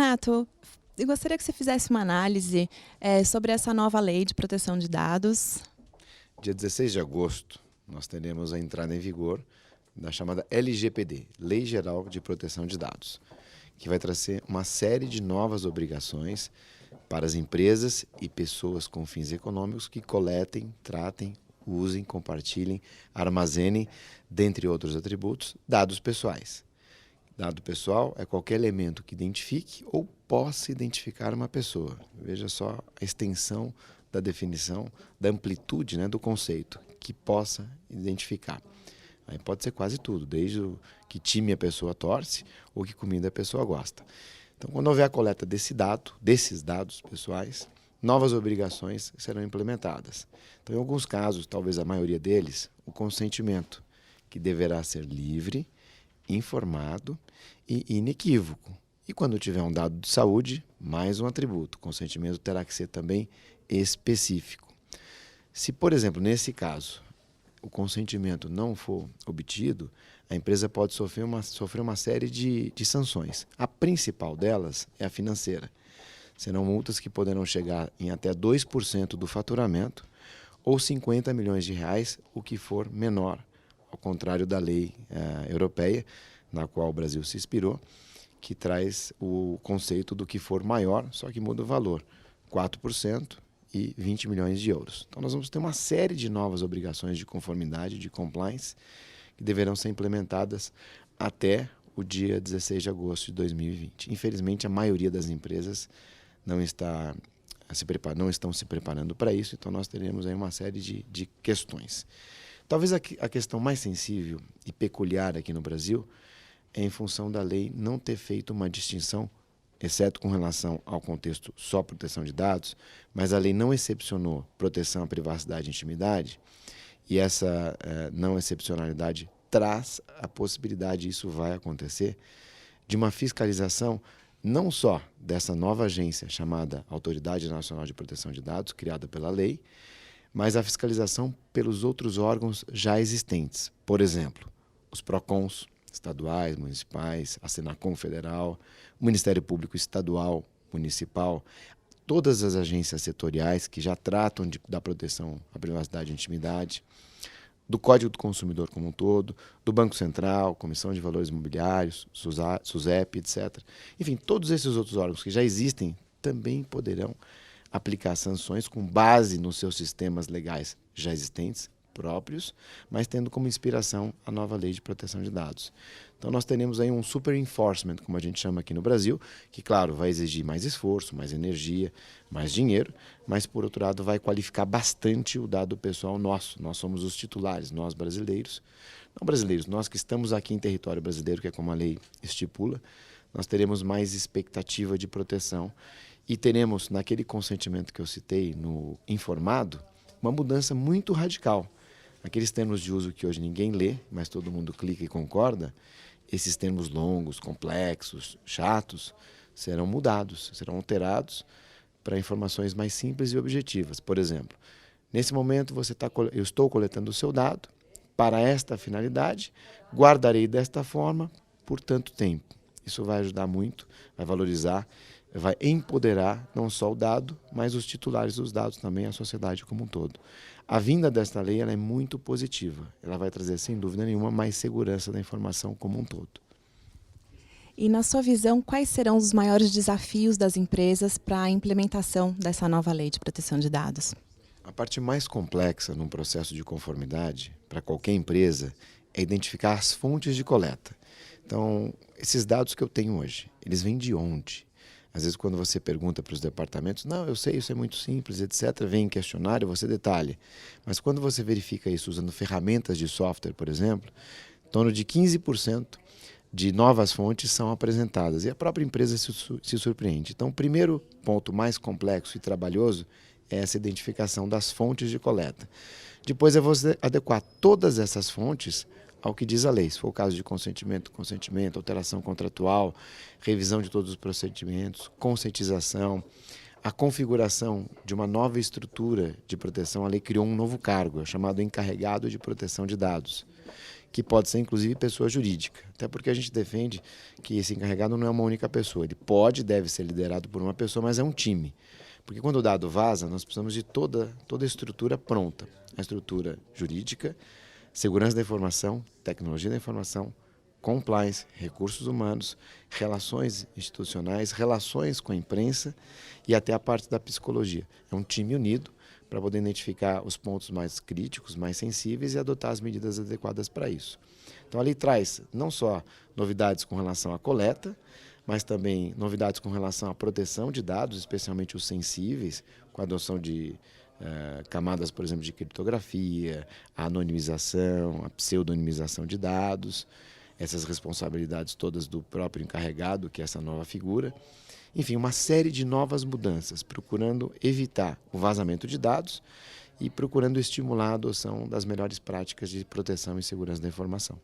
Renato, eu gostaria que você fizesse uma análise sobre essa nova lei de proteção de dados. Dia 16 de agosto, nós teremos a entrada em vigor da chamada LGPD, Lei Geral de Proteção de Dados, que vai trazer uma série de novas obrigações para as empresas e pessoas com fins econômicos que coletem, tratem, usem, compartilhem, armazenem, dentre outros atributos, dados pessoais. Dado pessoal é qualquer elemento que identifique ou possa identificar uma pessoa. Veja só a extensão da definição, da amplitude, do conceito, que possa identificar. Aí pode ser quase tudo, desde o que time a pessoa torce ou que comida a pessoa gosta. Então, quando houver a coleta desses dados pessoais, novas obrigações serão implementadas. Então, em alguns casos, talvez a maioria deles, o consentimento, que deverá ser livre, informado e inequívoco. E quando tiver um dado de saúde, mais um atributo. O consentimento terá que ser também específico. Se, por exemplo, nesse caso, o consentimento não for obtido, a empresa pode sofrer uma série de sanções. A principal delas é a financeira. Serão multas que poderão chegar em até 2% do faturamento ou 50 milhões de reais, o que for menor, ao contrário da lei europeia, na qual o Brasil se inspirou, que traz o conceito do que for maior, só que muda o valor, 4% e 20 milhões de euros. Então nós vamos ter uma série de novas obrigações de conformidade, de compliance, que deverão ser implementadas até o dia 16 de agosto de 2020. Infelizmente, a maioria das empresas não estão se preparando para isso, então nós teremos aí uma série de questões. Talvez a questão mais sensível e peculiar aqui no Brasil é em função da lei não ter feito uma distinção, exceto com relação ao contexto só proteção de dados, mas a lei não excepcionou proteção à privacidade e intimidade, e essa não excepcionalidade traz a possibilidade, isso vai acontecer, de uma fiscalização não só dessa nova agência chamada Autoridade Nacional de Proteção de Dados, criada pela lei, mas a fiscalização pelos outros órgãos já existentes. Por exemplo, os PROCONs estaduais, municipais, a Senacom federal, o Ministério Público Estadual, municipal, todas as agências setoriais que já tratam da proteção à privacidade e intimidade, do Código do Consumidor como um todo, do Banco Central, Comissão de Valores Imobiliários, SUSEP, etc. Enfim, todos esses outros órgãos que já existem também poderão aplicar sanções com base nos seus sistemas legais já existentes, próprios, mas tendo como inspiração a nova lei de proteção de dados. Então nós teremos aí um super enforcement, como a gente chama aqui no Brasil, que claro, vai exigir mais esforço, mais energia, mais dinheiro, mas por outro lado vai qualificar bastante o dado pessoal nosso. Nós somos os titulares, nós brasileiros. Não brasileiros, nós que estamos aqui em território brasileiro, que é como a lei estipula, nós teremos mais expectativa de proteção e teremos, naquele consentimento que eu citei, no informado, uma mudança muito radical. Aqueles termos de uso que hoje ninguém lê, mas todo mundo clica e concorda, esses termos longos, complexos, chatos, serão mudados, serão alterados para informações mais simples e objetivas. Por exemplo, nesse momento eu estou coletando o seu dado para esta finalidade, guardarei desta forma por tanto tempo. Isso vai ajudar muito, vai valorizar, vai empoderar não só o dado, mas os titulares dos dados também, a sociedade como um todo. A vinda desta lei ela é muito positiva. Ela vai trazer, sem dúvida nenhuma, mais segurança da informação como um todo. E, na sua visão, quais serão os maiores desafios das empresas para a implementação dessa nova lei de proteção de dados? A parte mais complexa num processo de conformidade, para qualquer empresa, é identificar as fontes de coleta. Então, esses dados que eu tenho hoje, eles vêm de onde? Às vezes, quando você pergunta para os departamentos, não, eu sei, isso é muito simples, etc., vem em questionário, você detalha. Mas quando você verifica isso usando ferramentas de software, por exemplo, em torno de 15% de novas fontes são apresentadas. E a própria empresa se surpreende. Então, o primeiro ponto mais complexo e trabalhoso é essa identificação das fontes de coleta. Depois é você adequar todas essas fontes ao que diz a lei. Se for o caso de consentimento, alteração contratual, revisão de todos os procedimentos, conscientização, a configuração de uma nova estrutura de proteção, a lei criou um novo cargo, chamado encarregado de proteção de dados, que pode ser inclusive pessoa jurídica. Até porque a gente defende que esse encarregado não é uma única pessoa. Ele pode, deve ser liderado por uma pessoa, mas é um time. Porque quando o dado vaza, nós precisamos de toda a estrutura pronta. A estrutura jurídica, segurança da informação, tecnologia da informação, compliance, recursos humanos, relações institucionais, relações com a imprensa e até a parte da psicologia. É um time unido para poder identificar os pontos mais críticos, mais sensíveis e adotar as medidas adequadas para isso. Então, ali traz não só novidades com relação à coleta, mas também novidades com relação à proteção de dados, especialmente os sensíveis, com a adoção de camadas, por exemplo, de criptografia, a anonimização, a pseudonimização de dados, essas responsabilidades todas do próprio encarregado, que é essa nova figura. Enfim, uma série de novas mudanças, procurando evitar o vazamento de dados e procurando estimular a adoção das melhores práticas de proteção e segurança da informação.